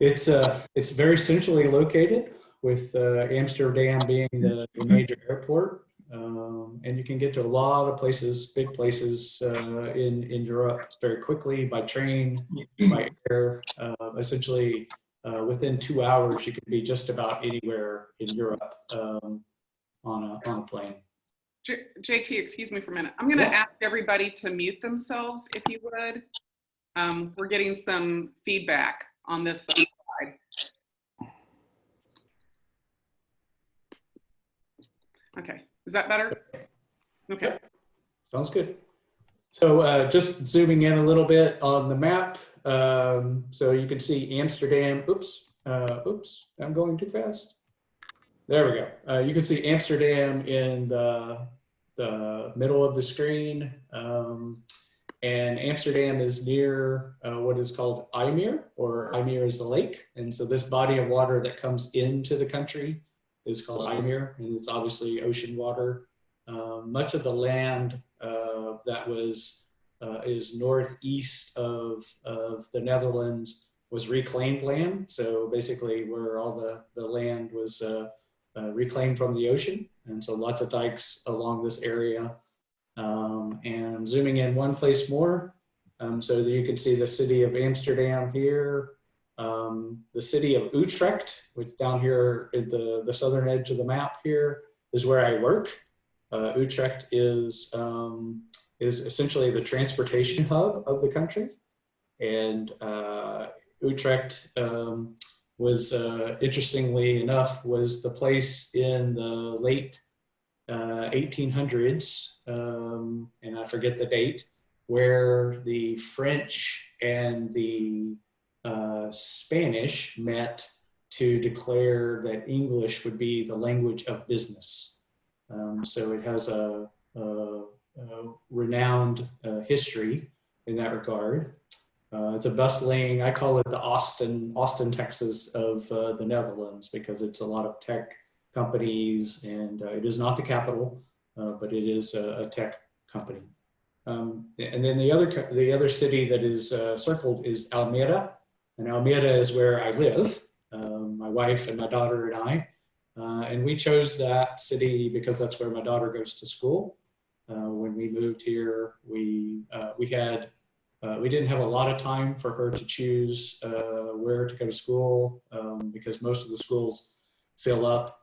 It's very centrally located, with Amsterdam being the major airport, and you can get to a lot of places, big places in Europe very quickly by train, by air. Essentially, within 2 hours, you can be just about anywhere in Europe on a plane. JT, excuse me for a minute. I'm going to ask everybody to mute themselves, if you would. We're getting some feedback on this side. Okay, is that better? Okay. Yep. Sounds good. So just zooming in a little bit on the map. So you can see Amsterdam. Oops, I'm going too fast. There we go. You can see Amsterdam in the middle of the screen. And Amsterdam is near what is called IJmeer, or IJmeer is the lake. And so this body of water that comes into the country is called IJmeer, and it's obviously ocean water. Much of the land that is northeast of the Netherlands was reclaimed land. So basically where all the land was reclaimed from the ocean. And so lots of dikes along this area. And zooming in one place more, so that you can see the city of Amsterdam here, the city of Utrecht, which down here at the southern edge of the map here is where I work. Utrecht is essentially the transportation hub of the country. And Utrecht was, interestingly enough, was the place in the late 1800s, and I forget the date, where the French and the Spanish met to declare that English would be the language of business. So it has a renowned history in that regard. It's a bustling, I call it the Austin, Texas of the Netherlands, because it's a lot of tech companies, and it is not the capital, but it is a tech company. And then the other city that is circled is Almere, and Almere is where I live. My wife and my daughter and I, and we chose that city because that's where my daughter goes to school. When we moved here, we didn't have a lot of time for her to choose where to go to school, because most of the schools fill up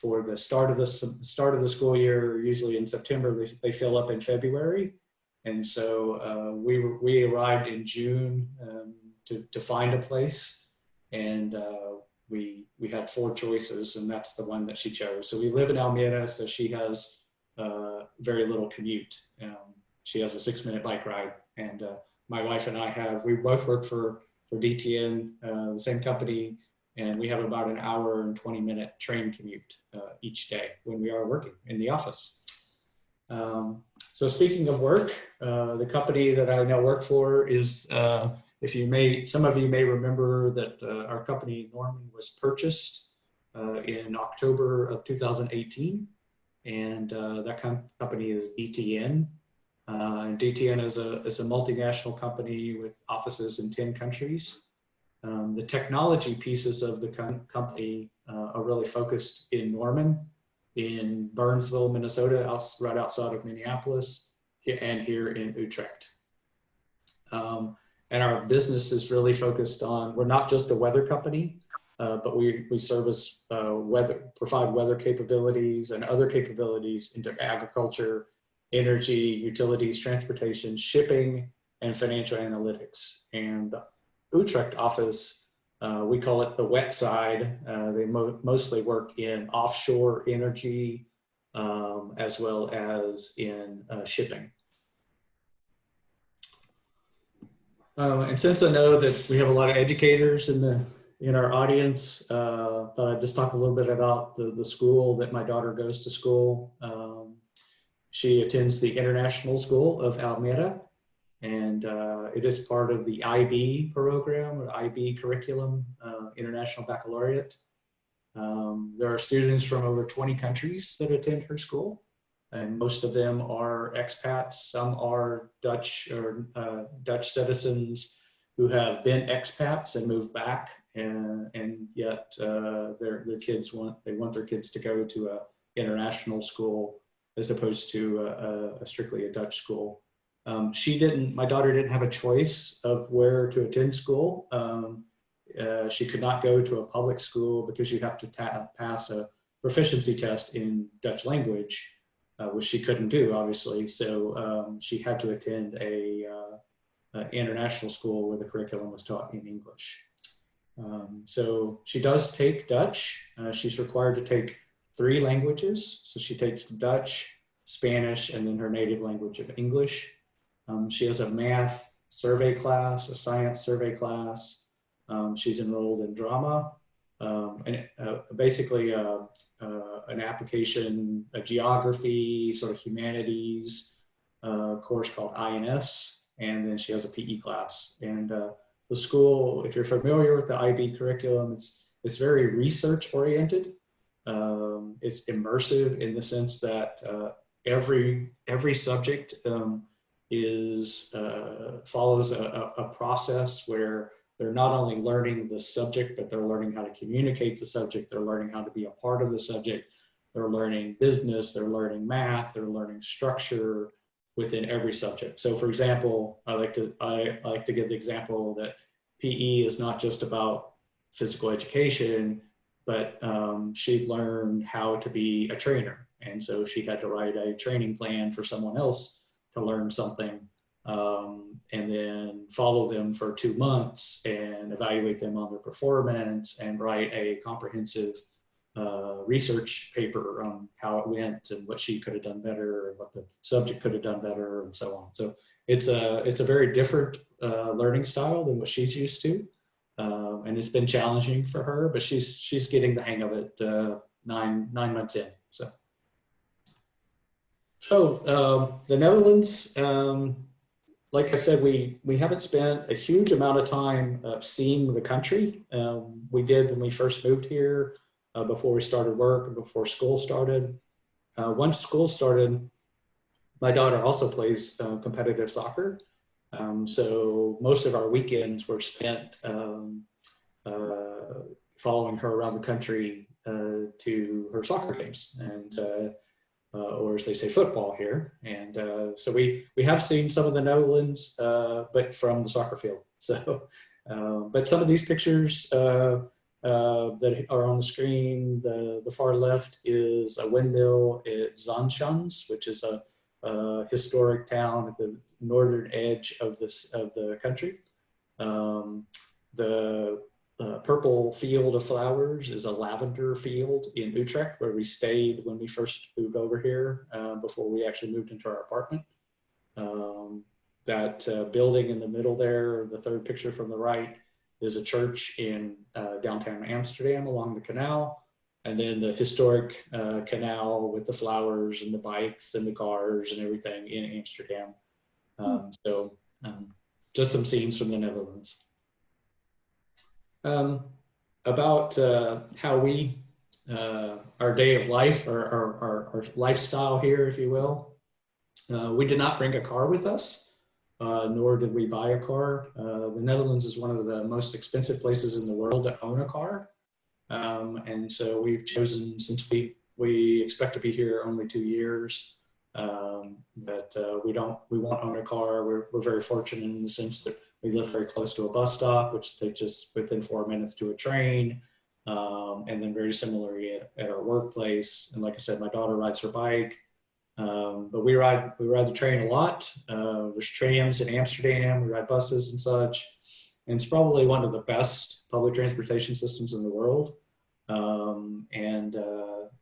for the start of the school year. Usually in September, they fill up in February, and so we arrived in June to find a place, and we had 4 choices, and that's the one that she chose. So we live in Almere, so she has very little commute. She has a 6-minute bike ride, and my wife and we both work for DTN, the same company, and we have about an hour and 20-minute train commute each day when we are working in the office. So speaking of work, the company that I now work for is, some of you may remember that our company Norman was purchased in October of 2018, and that company is DTN. And DTN is a multinational company with offices in 10 countries. The technology pieces of the company are really focused in Norman, in Burnsville, Minnesota, right outside of Minneapolis, and here in Utrecht. And our business is really focused on, we're not just a weather company, but we service provide weather capabilities and other capabilities into agriculture, energy, utilities, transportation, shipping, and financial analytics. And the Utrecht office, we call it the wet side. They mostly work in offshore energy, as well as in shipping. And since I know that we have a lot of educators in our audience, thought I'd just talk a little bit about the school that my daughter goes to school. She attends the International School of Almere, and it is part of the IB program, or IB curriculum, International Baccalaureate. There are students from over 20 countries that attend her school, and most of them are expats. Some are Dutch or Dutch citizens, who have been expats and moved back, and yet their kids want their kids to go to a international school as opposed to a strictly a Dutch school. My daughter didn't have a choice of where to attend school. She could not go to a public school because you have to pass a proficiency test in Dutch language, which she couldn't do, obviously. So she had to attend a international school where the curriculum was taught in English. So she does take Dutch. She's required to take 3 languages. So she takes Dutch, Spanish, and then her native language of English. She has a math survey class, a science survey class. She's enrolled in drama, and basically an application, a geography, sort of humanities course called INS, and then she has a PE class. And the school, if you're familiar with the IB curriculum, it's very research oriented. It's immersive in the sense that every subject follows a process where they're not only learning the subject, but they're learning how to communicate the subject. They're learning how to be a part of the subject. They're learning business. They're learning math. They're learning structure within every subject. So, for example, I like to give the example that PE is not just about physical education, but she learned how to be a trainer, and so she had to write a training plan for someone else to learn something, and then follow them for 2 months and evaluate them on their performance and write a comprehensive research paper on how it went and what she could have done better and what the subject could have done better and so on. So it's a very different learning style than what she's used to, and it's been challenging for her, but she's getting the hang of it 9 months in. So the Netherlands, like I said, we haven't spent a huge amount of time seeing the country. We did when we first moved here, before we started work and before school started. Once school started, my daughter also plays competitive soccer. So most of our weekends were spent following her around the country to her soccer games, and or as they say, football here. And so we have seen some of the Netherlands, but from the soccer field. So, but some of these pictures that are on the screen, the far left is a windmill at Zanschans, which is a historic town at the northern edge of the country. The purple field of flowers is a lavender field in Utrecht, where we stayed when we first moved over here, before we actually moved into our apartment. That building in the middle there, the third picture from the right, is a church in downtown Amsterdam along the canal. And then the historic canal with the flowers and the bikes and the cars and everything in Amsterdam. So just some scenes from the Netherlands. About how we, our day of life, our lifestyle here, if you will. We did not bring a car with us, nor did we buy a car. The Netherlands is one of the most expensive places in the world to own a car. And so we've chosen, since we expect to be here only 2 years, that we won't own a car. We're very fortunate in the sense that we live very close to a bus stop, which takes us within 4 minutes to a train. And then very similarly at our workplace. And like I said, my daughter rides her bike, but we ride the train a lot. There's trams in Amsterdam, we ride buses and such. And it's probably one of the best public transportation systems in the world.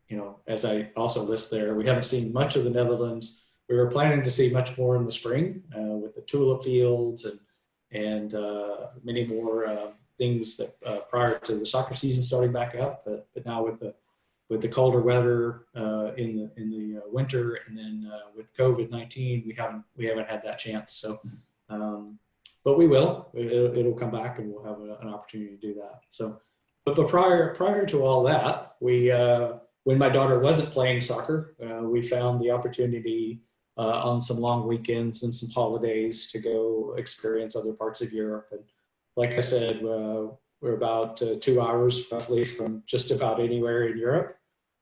You know, as I also list there, we haven't seen much of the Netherlands. We were planning to see much more in the spring with the tulip fields and many more things that prior to the soccer season starting back up. But now with the colder weather in the winter, and then with COVID-19, we haven't had that chance. So, but we will. It'll come back, and we'll have an opportunity to do that. So, but prior to all that, when my daughter wasn't playing soccer, we found the opportunity on some long weekends and some holidays to go experience other parts of Europe. And like I said, we're about 2 hours roughly from just about anywhere in Europe.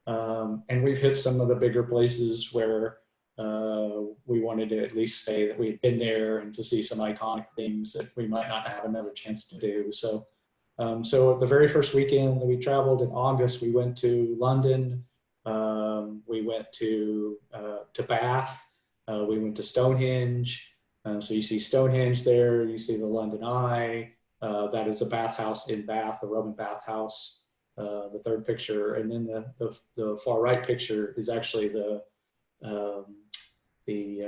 And we've hit some of the bigger places where we wanted to at least say that we'd been there and to see some iconic things that we might not have another chance to do. So the very first weekend that we traveled in August, we went to London, we went to Bath, we went to Stonehenge. So you see Stonehenge there, you see the London Eye. That is a bathhouse in Bath, a Roman bathhouse. The third picture, and then the far right picture is actually the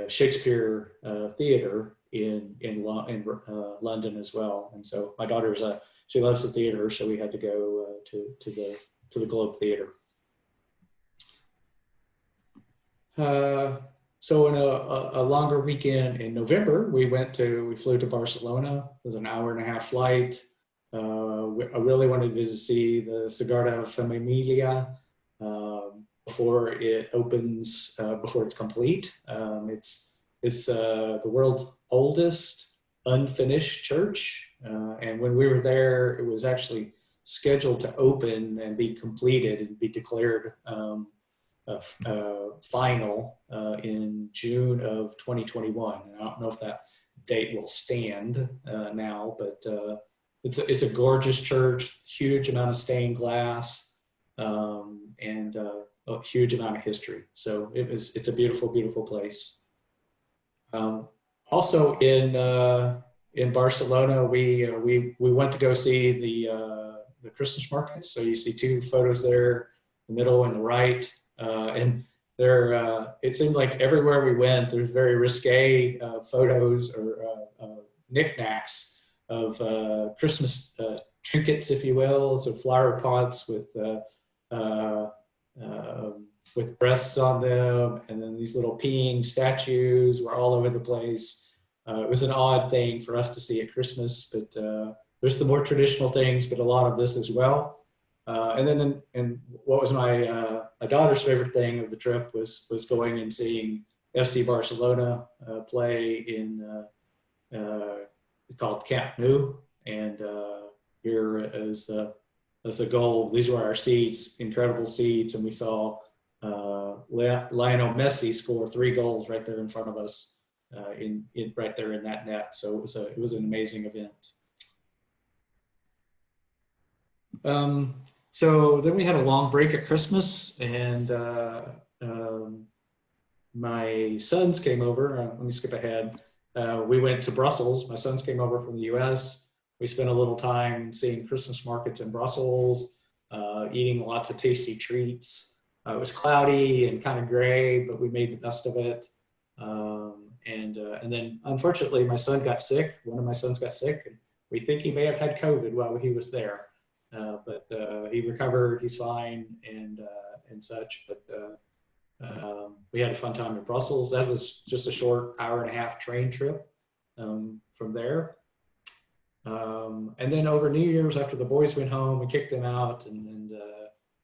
Shakespeare Theater in London as well. And so my daughter's she loves the theater, so we had to go to the Globe Theater. So in a longer weekend in November, we flew to Barcelona. It was an hour-and-a-half flight. I really wanted to see the Sagrada Familia before it opens, before it's complete. It's the world's oldest unfinished church. And when we were there, it was actually scheduled to open and be completed and be declared final in June of 2021. And I don't know if that date will stand now, but it's a gorgeous church, huge amount of stained glass, and a huge amount of history. So it's a beautiful, beautiful place. Also in Barcelona, we went to go see the Christmas market. So you see two photos there, the middle and the right. And it seemed like everywhere we went, there's very risque photos or knickknacks of Christmas trinkets, if you will. So flower pots with breasts on them, and then these little peeing statues were all over the place. It was an odd thing for us to see at Christmas, but there's the more traditional things, but a lot of this as well. And what was my daughter's favorite thing of the trip was going and seeing FC Barcelona play in it's called Camp Nou, and here is the goal. These were our seats, incredible seats, and we saw Lionel Messi score 3 goals right there in front of us, right there in that net. So it was an amazing event. So then we had a long break at Christmas, and my sons came over. Let me skip ahead. We went to Brussels. My sons came over from the US. We spent a little time seeing Christmas markets in Brussels, eating lots of tasty treats. It was cloudy and kind of gray, but we made the best of it. And then unfortunately, my son got sick. One of my sons got sick, and we think he may have had COVID while he was there. But he recovered, he's fine, and such. But we had a fun time in Brussels. That was just a short hour-and-a-half train trip from there. And then over New Year's, after the boys went home, we kicked them out, and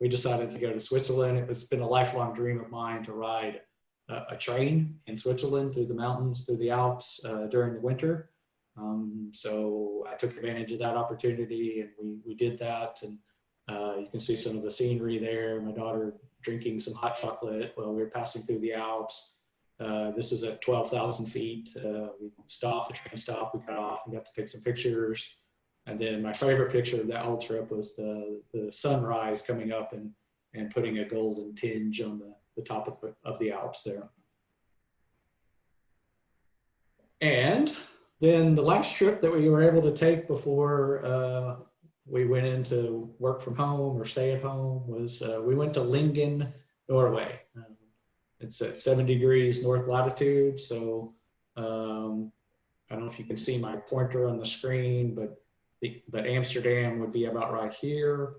we decided to go to Switzerland. It's been a lifelong dream of mine to ride a train in Switzerland through the mountains, through the Alps during the winter. So I took advantage of that opportunity, and we did that. And you can see some of the scenery there. My daughter drinking some hot chocolate while we were passing through the Alps. This is at 12,000 feet. We stopped, the train stopped, we got off, we got to take some pictures. And then my favorite picture of that whole trip was the sunrise coming up and putting a golden tinge on the top of the Alps there. And then the last trip that we were able to take before we went into work from home or stay at home was we went to Lingen, Norway. It's at 7 degrees north latitude. So I don't know if you can see my pointer on the screen, but Amsterdam would be about right here.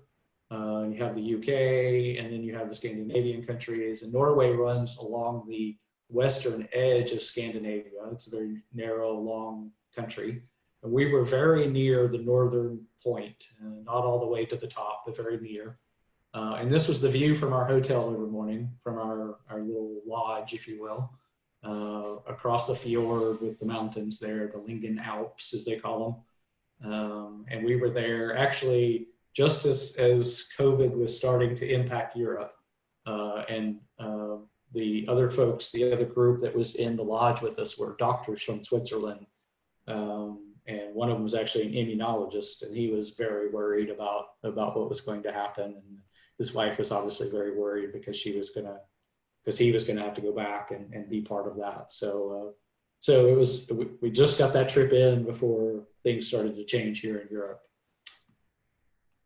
You have the UK, and then you have the Scandinavian countries, and Norway runs along the western edge of Scandinavia. It's a very narrow, long country. And we were very near the northern point, not all the way to the top, but very near. And this was the view from our hotel every morning, from our little lodge, if you will, across the fjord with the mountains there, the Lingen Alps, as they call And we were there actually just as COVID was starting to impact Europe. And the other folks, the other group that was in the lodge with us were doctors from Switzerland. And one of them was actually an immunologist, and he was very worried about what was going to happen. And his wife was obviously very worried because he was going to have to go back and be part of that. So it was, we just got that trip in before things started to change here in Europe.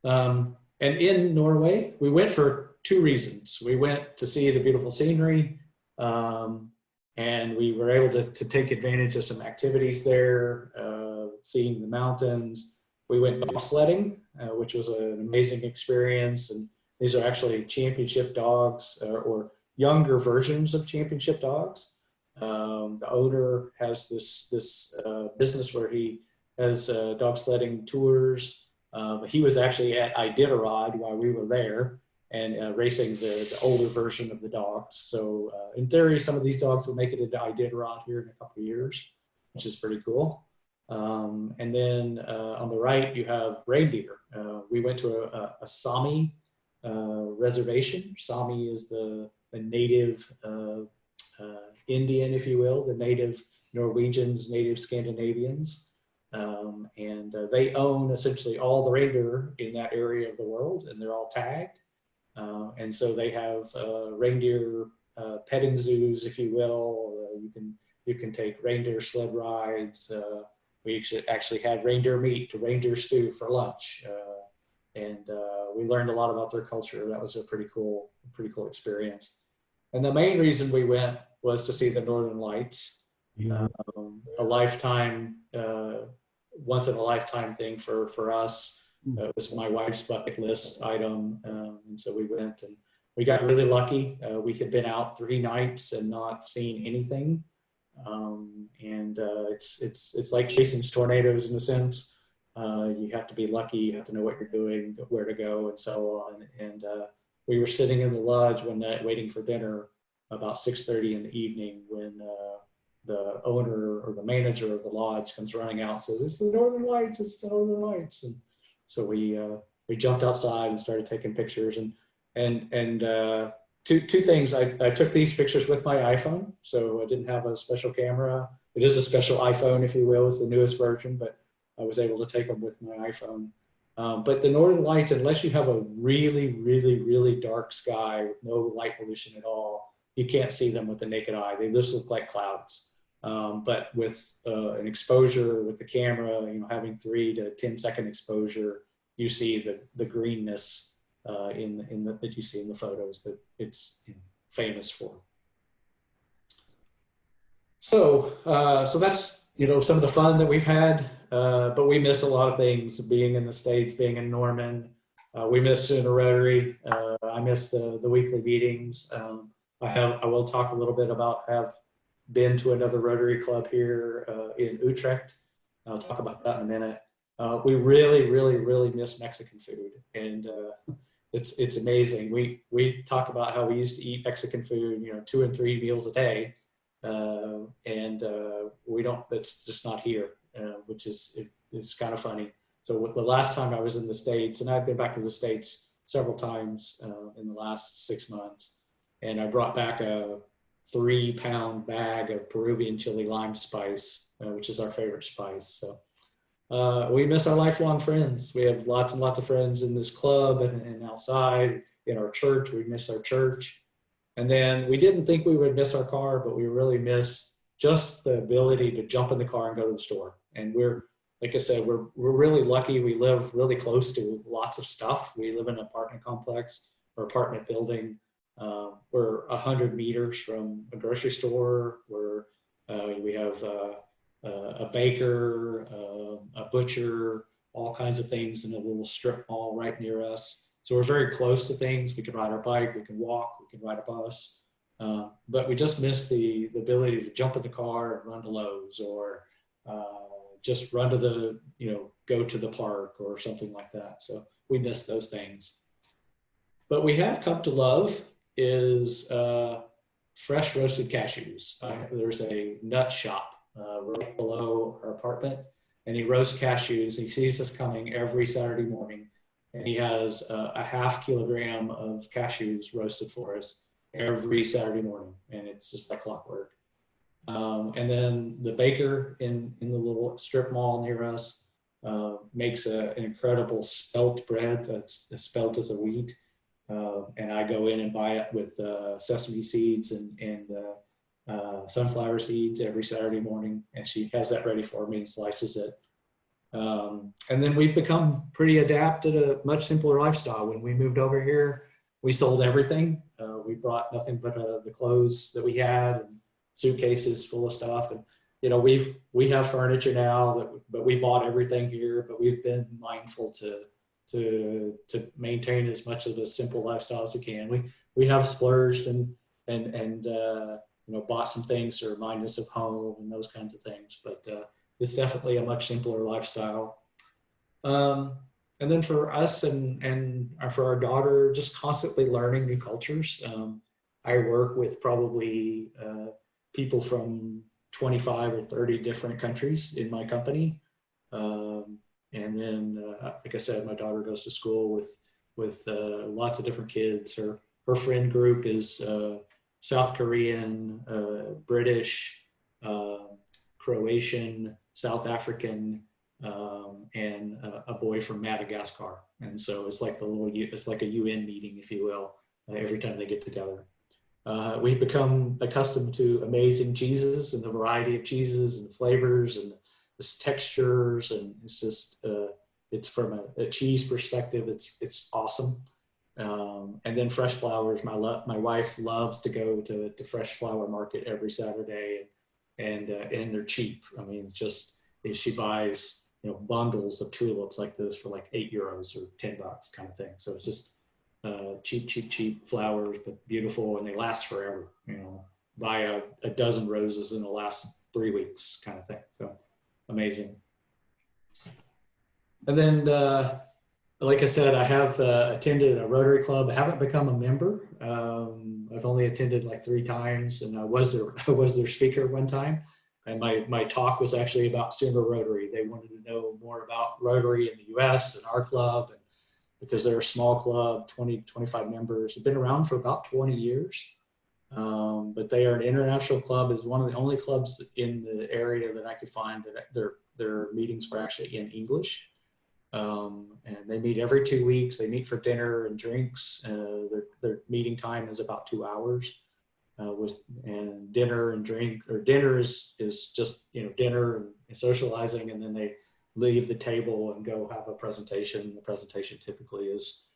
And in Norway, we went for two reasons. We went to see the beautiful scenery, and we were able to take advantage of some activities there, seeing the mountains. We went dog sledding, which was an amazing experience. And these are actually championship dogs, or younger versions of championship dogs. The owner has this business where he has dog sledding tours. He was actually at Iditarod while we were there, and racing the older version of the dogs. So in theory, some of these dogs will make it into Iditarod here in a couple of years, which is pretty cool. And then on the right, you have reindeer. We went to a Sami reservation. Sami is the native Indian, if you will, the native Norwegians, native Scandinavians. And they own essentially all the reindeer in that area of the world, and they're all tagged. And so they have reindeer petting zoos, if you will. You can take reindeer sled rides. We actually had reindeer meat, reindeer stew for lunch, and we learned a lot about their culture. That was a pretty cool experience. And the main reason we went was to see the Northern Lights. A lifetime, once in a lifetime thing for us. It was my wife's bucket list item, and so we went, and we got really lucky. We had been out 3 nights and not seen anything, and it's like chasing tornadoes in a sense. You have to be lucky. You have to know what you're doing, where to go, and so on. And we were sitting in the lodge one night waiting for dinner about 6:30 in the evening when the owner or the manager of the lodge comes running out and says, "It's the Northern Lights, it's the Northern Lights." And so we jumped outside and started taking pictures. And two things. I took these pictures with my iPhone, so I didn't have a special camera. It is a special iPhone, if you will. It's the newest version, but I was able to take them with my iPhone. But the Northern Lights, unless you have a really, really, really dark sky with no light pollution at all, you can't see them with the naked eye. They just look like clouds. But with an exposure with the camera, having 3 to 10-second exposure, you see the greenness that you see in the photos that it's famous for. So that's some of the fun that we've had, but we miss a lot of things. Being in the States, being in Norman, we miss in a Rotary. I miss the weekly meetings. I will talk a little bit about have been to another Rotary Club here in Utrecht. I'll talk about that in a minute. We really, really, really miss Mexican food, and it's amazing. We talk about how we used to eat Mexican food, 2 and 3 meals a day, and we don't. That's just not here, which it's kind of funny. So the last time I was in the States, and I've been back to the States several times in the last 6 months, and I brought back a 3-pound bag of Peruvian chili lime spice, which is our favorite spice. So we miss our lifelong friends. We have lots and lots of friends in this club and outside in our church. We miss our church. And then we didn't think we would miss our car, but we really miss just the ability to jump in the car and go to the store. And like I said, we're really lucky. We live really close to lots of stuff. We live in an apartment complex or apartment building. We're 100 meters from a grocery store. We have a baker, a butcher, all kinds of things in a little strip mall right near us. So we're very close to things. We can ride our bike, we can walk, we can ride a bus. But we just miss the ability to jump in the car and run to Lowe's, or just run to go to the park or something like that. So we miss those things. But we have come to love is fresh roasted cashews. There's a nut shop right below our apartment, and he roasts cashews. He sees us coming every Saturday morning, and he has a half kilogram of cashews roasted for us every Saturday morning, and it's just like clockwork. And then the baker in the little strip mall near us makes an incredible spelt bread. That's spelt as a wheat. And I go in and buy it with sesame seeds and sunflower seeds every Saturday morning. And she has that ready for me and slices it. And then we've become pretty adept at a much simpler lifestyle. When we moved over here, we sold everything. We brought nothing but the clothes that we had and suitcases full of stuff. And, you know, we have furniture now, but we bought everything here, but we've been mindful to maintain as much of a simple lifestyle as we can. We have splurged and you know, bought some things to remind us of home and those kinds of things, but it's definitely a much simpler lifestyle. And then for us and for our daughter, just constantly learning new cultures. I work with probably people from 25 or 30 different countries in my company. And then, like I said, my daughter goes to school with lots of different kids. Her friend group is South Korean, British, Croatian, South African, and a boy from Madagascar. And so it's like it's like a UN meeting, if you will, every time they get together. We've become accustomed to amazing cheeses and the variety of cheeses and flavors and the textures, and it's just it's from a cheese perspective, it's awesome. And then fresh flowers. My wife loves to go to fresh flower market every Saturday, and they're cheap. I mean, just she buys, you know, bundles of tulips like this for like €8 or $10 kind of thing. So it's just cheap flowers, but beautiful, and they last forever. You know, buy a dozen roses and it'll last 3 weeks kind of thing. So amazing. And then, like I said, I have attended a Rotary Club. I haven't become a member. I've only attended like 3 times, and I was their speaker one time. And my talk was actually about Sooner Rotary. They wanted to know more about Rotary in the U.S. and our club, and because they're a small club, 20, 25 members. They've been around for about 20 years. But they are an international club. It's one of the only clubs in the area that I could find that their meetings were actually in English. And they meet every 2 weeks. They meet for dinner and drinks. Their meeting time is about 2 hours. And dinner and drink, or dinner is just, you know, dinner and socializing, and then they leave the table and go have a presentation. The presentation typically is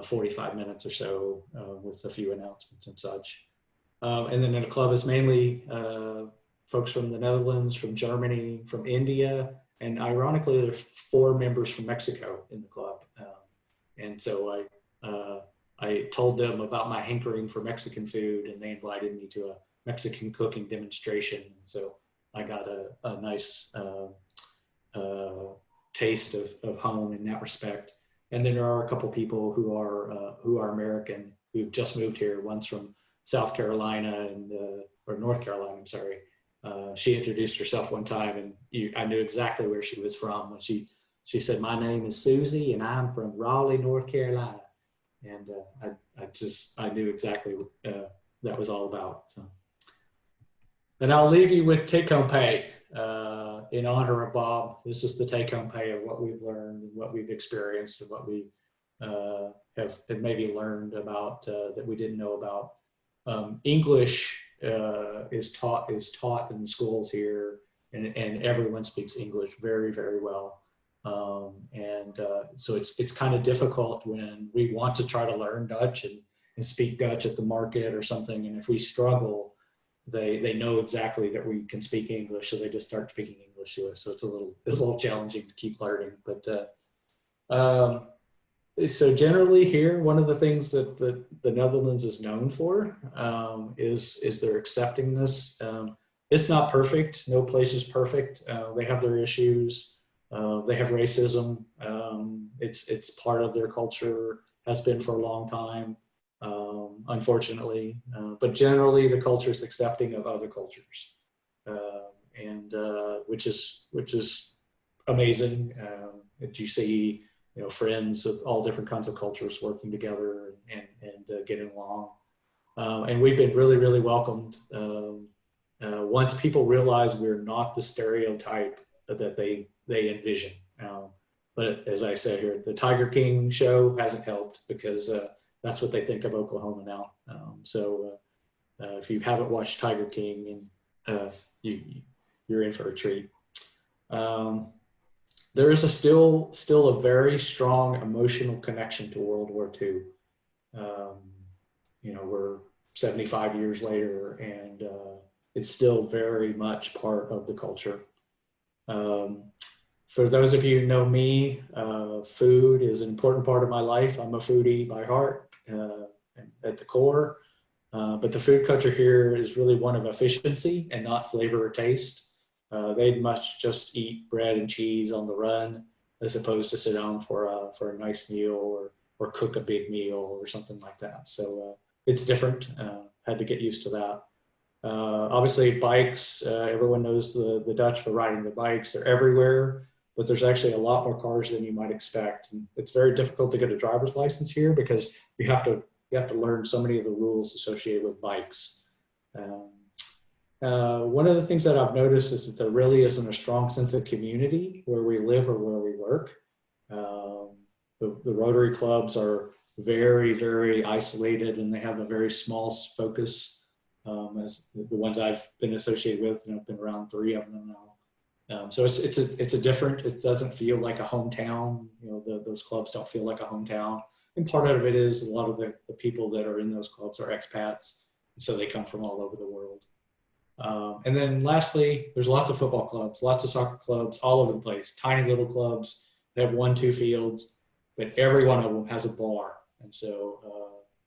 45 minutes or so, with a few announcements and such. And then the club is mainly folks from the Netherlands, from Germany, from India, and ironically, there's 4 members from Mexico in the club. And so I told them about my hankering for Mexican food, and they invited me to a Mexican cooking demonstration. And so I got a nice taste of home in that respect. And then there are a couple people who are American, who've just moved here. One's from South Carolina or North Carolina, I'm sorry. She introduced herself one time, and I knew exactly where she was from when she said, "My name is Susie, and I'm from Raleigh, North Carolina." And I knew exactly what that was all about. So, and I'll leave you with take-home pay in honor of Bob. This is the take-home pay of what we've learned and what we've experienced and what we have maybe learned about that we didn't know about. English is taught in the schools here, and everyone speaks English very, very well. So it's kind of difficult when we want to try to learn Dutch and speak Dutch at the market or something. And if we struggle, they know exactly that we can speak English, so they just start speaking English to us. So it's a little challenging to keep learning. But so generally here, one of the things that the Netherlands is known for is their acceptingness. It's not perfect. No place is perfect. They have their issues. They have racism. It's part of their culture, has been for a long time, unfortunately. But generally, the culture is accepting of other cultures, and which is amazing. That you see, friends of all different kinds of cultures working together and getting along. And we've been really, really welcomed. Once people realize we're not the stereotype that they envision. But as I said here, the Tiger King show hasn't helped because that's what they think of Oklahoma now. If you haven't watched Tiger King, and you're in for a treat. There is still a very strong emotional connection to World War II. We're 75 years later, and it's still very much part of the culture. For those of you who know me, food is an important part of my life. I'm a foodie by heart, at the core. But the food culture here is really one of efficiency and not flavor or taste. They'd much just eat bread and cheese on the run as opposed to sit down for a nice meal or cook a big meal or something like that. So it's different. Had to get used to that. Obviously, bikes. Everyone knows the Dutch for riding the bikes. They're everywhere, but there's actually a lot more cars than you might expect. And it's very difficult to get a driver's license here because you have to learn so many of the rules associated with bikes. One of the things that I've noticed is that there really isn't a strong sense of community where we live or where we work. The Rotary clubs are very, very isolated, and they have a very small focus. As the ones I've been associated with, I've been around 3 of them now. So it's a different. It doesn't feel like a hometown. Those clubs don't feel like a hometown. And part of it is a lot of the people that are in those clubs are expats, so they come from all over the world. And then lastly, there's lots of football clubs, lots of soccer clubs all over the place, tiny little clubs. They have 1-2 fields, but every one of them has a bar. And so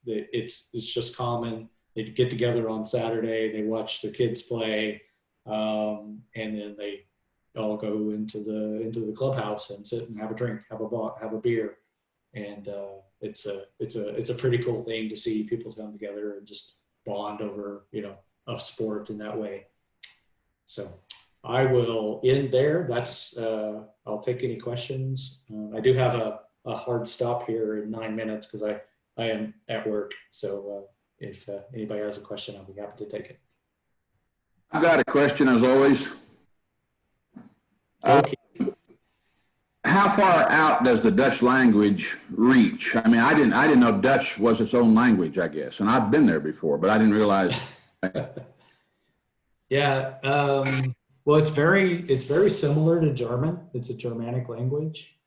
it's just common. They get together on Saturday, they watch their kids play, and then they all go into the clubhouse and sit and have a drink, have a beer. And it's a pretty cool thing to see people come together and just bond over, a sport in that way. So I will end there. I'll take any questions. I do have a hard stop here in 9 minutes because I am at work. So if anybody has a question, I'll be happy to take it. I've got a question as always. Okay. How far out does the Dutch language reach? I mean, I didn't know Dutch was its own language, I guess. And I've been there before, but I didn't realize. Yeah. Well, it's very similar to German. It's a Germanic language.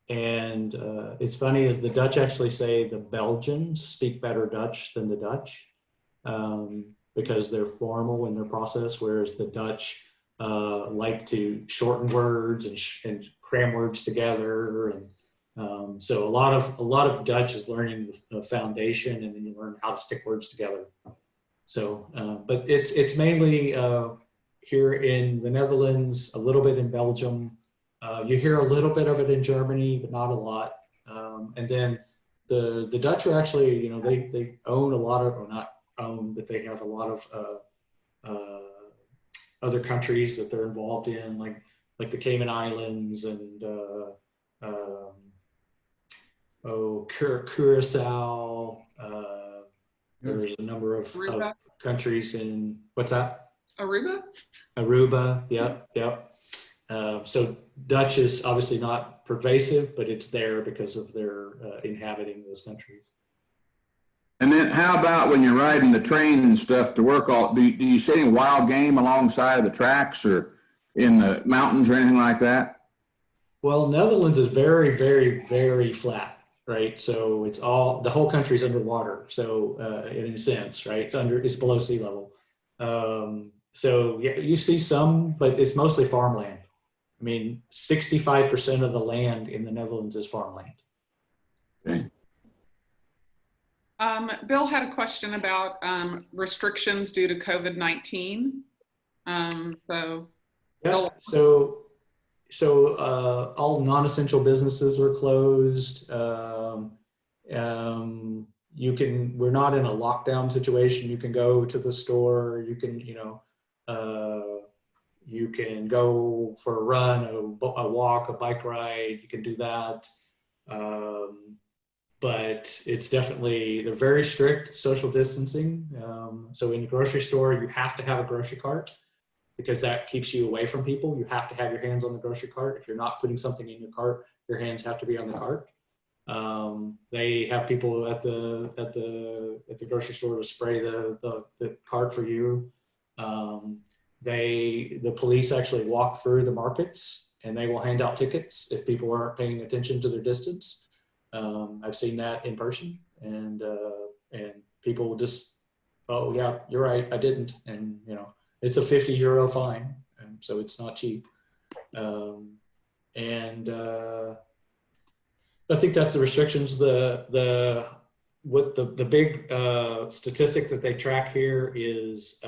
It's funny is the Dutch actually say the Belgians speak better Dutch than the Dutch because they're formal in their process, whereas the Dutch like to shorten words and cram words together. And so a lot of Dutch is learning the foundation, and then you learn how to stick words together. So, but it's mainly here in the Netherlands, a little bit in Belgium. You hear a little bit of it in Germany, but not a lot. And then the Dutch are actually, they own a lot of, or not own, but they have a lot of other countries that they're involved in, like the Cayman Islands and Curacao. There's a number of countries in, what's that? Aruba, yep. So Dutch is obviously not pervasive, but it's there because of their inhabiting those countries. And then how about when you're riding the train and stuff to work, do you see any wild game alongside of the tracks or in the mountains or anything like that? Well, Netherlands is very, very, very flat, right? So the whole country's underwater. So in a sense, right? It's below sea level. So yeah, you see some, but it's mostly farmland. I mean, 65% of the land in the Netherlands is farmland. Okay. Bill had a question about restrictions due to COVID-19. Yeah, so all non-essential businesses are closed. We're not in a lockdown situation. You can go to the store. You can, you can go for a run, a walk, a bike ride. You can do that. But it's definitely, they're very strict social distancing. So in the grocery store, you have to have a grocery cart because that keeps you away from people. You have to have your hands on the grocery cart. If you're not putting something in your cart, your hands have to be on the cart. They have people at the grocery store to spray the cart for you. The police actually walk through the markets and they will hand out tickets if people aren't paying attention to their distance. I've seen that in person, and people will just, oh yeah, you're right, I didn't, and you know, it's a €50 fine, and so it's not cheap. I think that's the restrictions. The big statistic that they track here is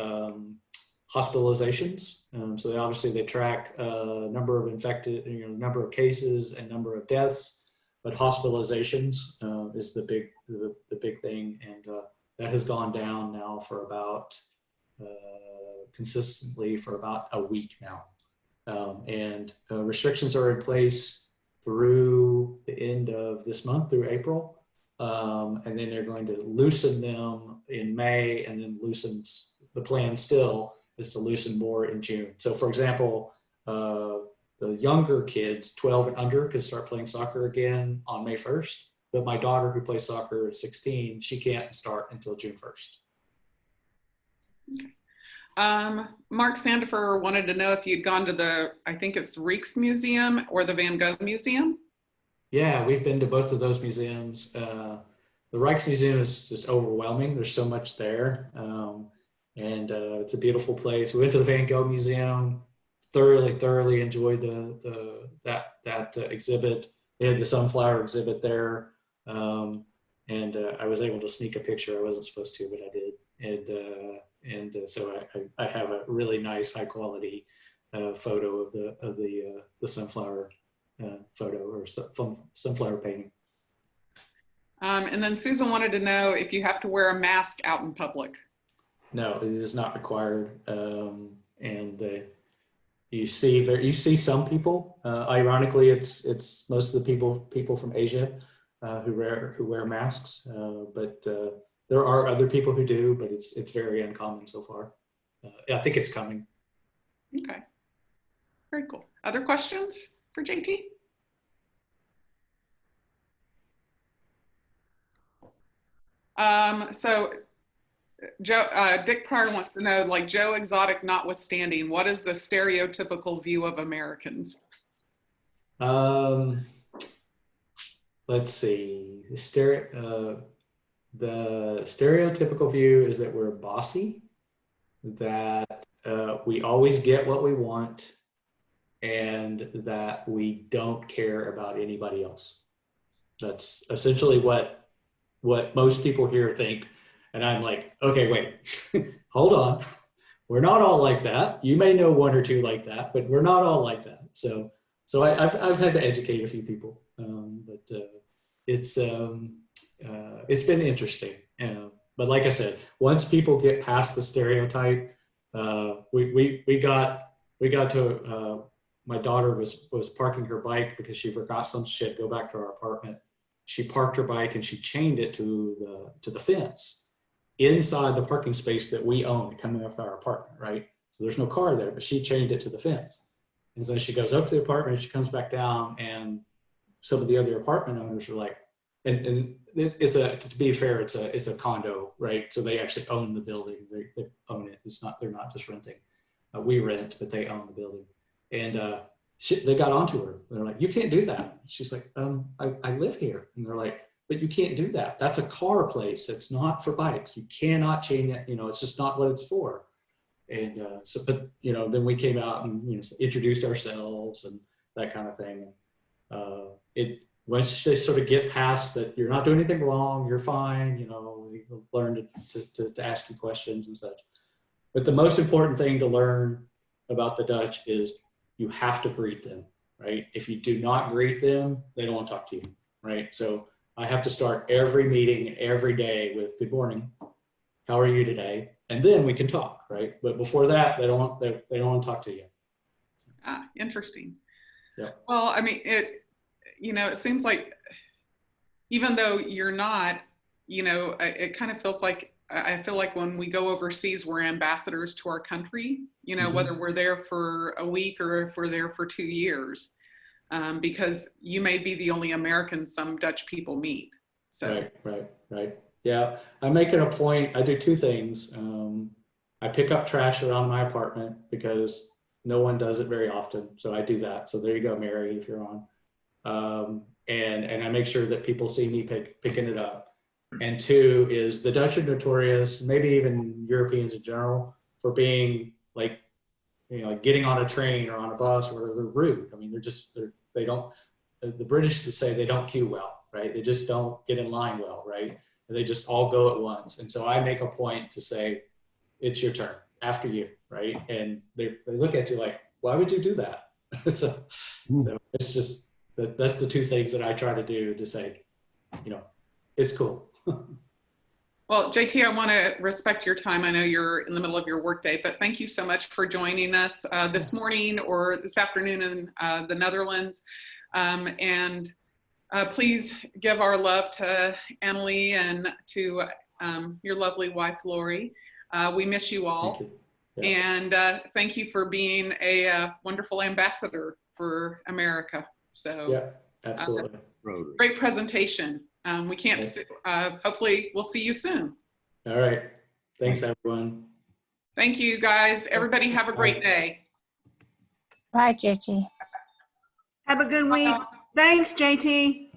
hospitalizations. So obviously they track number of infected, number of cases and number of deaths. But hospitalizations is the big thing, and that has gone down now for about consistently for about a week now, and restrictions are in place through the end of this month, through April, and then they're going to loosen them in May, and then the plan still is to loosen more in June. So, for example. The younger kids, 12 and under, can start playing soccer again on May 1st. But my daughter, who plays soccer at 16, she can't start until June 1st. Okay. Mark Sandifer wanted to know if you'd gone to I think it's Rijks Museum or the Van Gogh Museum. Yeah, we've been to both of those museums. The Rijks Museum is just overwhelming. There's so much there. And it's a beautiful place. We went to the Van Gogh Museum. Thoroughly enjoyed that exhibit. They had the sunflower exhibit there, and I was able to sneak a picture. I wasn't supposed to, but I did, and so I have a really nice, high quality photo of the sunflower photo or sunflower painting. And then Susan wanted to know if you have to wear a mask out in public. No, it is not required, and you see some people. Ironically, it's most of the people from Asia who wear masks, but there are other people who do, but it's very uncommon so far. I think it's coming. Okay, very cool. Other questions for JT? So Dick Pryor wants to know, like, Joe Exotic notwithstanding, what is the stereotypical view of Americans? Let's see. The stereotypical view is that we're bossy, that we always get what we want, and that we don't care about anybody else. That's essentially what most people here think. And I'm like, okay, wait, hold on. We're not all like that. You may know one or two like that, but we're not all like that. So I've had to educate a few people, but it's been interesting. But like I said, once people get past the stereotype, we got to. My daughter was parking her bike because she forgot some shit. Go back to our apartment. She parked her bike and she chained it to the fence inside the parking space that we own coming up to our apartment, right? So there's no car there, but she chained it to the fence. And so she goes up to the apartment, she comes back down, and some of the other apartment owners are like, and to be fair, it's a condo, right? So they actually own the building. They own it. They're not just renting. We rent, but they own the building. And they got onto her. They're like, you can't do that. She's like, I live here. And they're like, but you can't do that. That's a car place. It's not for bikes. You cannot chain it. It's just not what it's for. And but then we came out and introduced ourselves and that kind of thing. Once they sort of get past that, you're not doing anything wrong. You're fine. You learn to ask you questions and such. But the most important thing to learn about the Dutch is you have to greet them, right? If you do not greet them, they don't want to talk to you, right? So I have to start every meeting every day with good morning. How are you today? And then we can talk, right? But before that, they don't want to talk to you. Ah, interesting. Yeah. Well, I mean, it seems like even though you're not, it kind of feels like, I feel like when we go overseas, we're ambassadors to our country, whether we're there for a week or if we're there for 2 years, because you may be the only American some Dutch people meet. So. Right. Yeah, I make it a point. I do two things. I pick up trash around my apartment because no one does it very often. So I do that. So there you go, Mary, if you're on. And I make sure that people see me picking it up. And two is the Dutch are notorious, maybe even Europeans in general, for being like, like getting on a train or on a bus where they're rude. I mean, they don't, the British say they don't queue well, right? They just don't get in line well, right? And they just all go at once. And so I make a point to say, it's your turn after you, right? And they look at you like, why would you do that? so it's just, that's the two things that I try to do to say, it's cool. Well, JT, I want to respect your time. I know you're in the middle of your workday, but thank you so much for joining us this morning or this afternoon in the Netherlands. And please give our love to Annalie and to your lovely wife, Lori. We miss you all. Thank you. Yeah. And thank you for being a wonderful ambassador for America. So yeah, absolutely. Great presentation. We can't, hopefully we'll see you soon. All right. Thanks, everyone. Thank you, guys. Everybody have a great day. Bye, JT. Have a good week. Thanks, JT.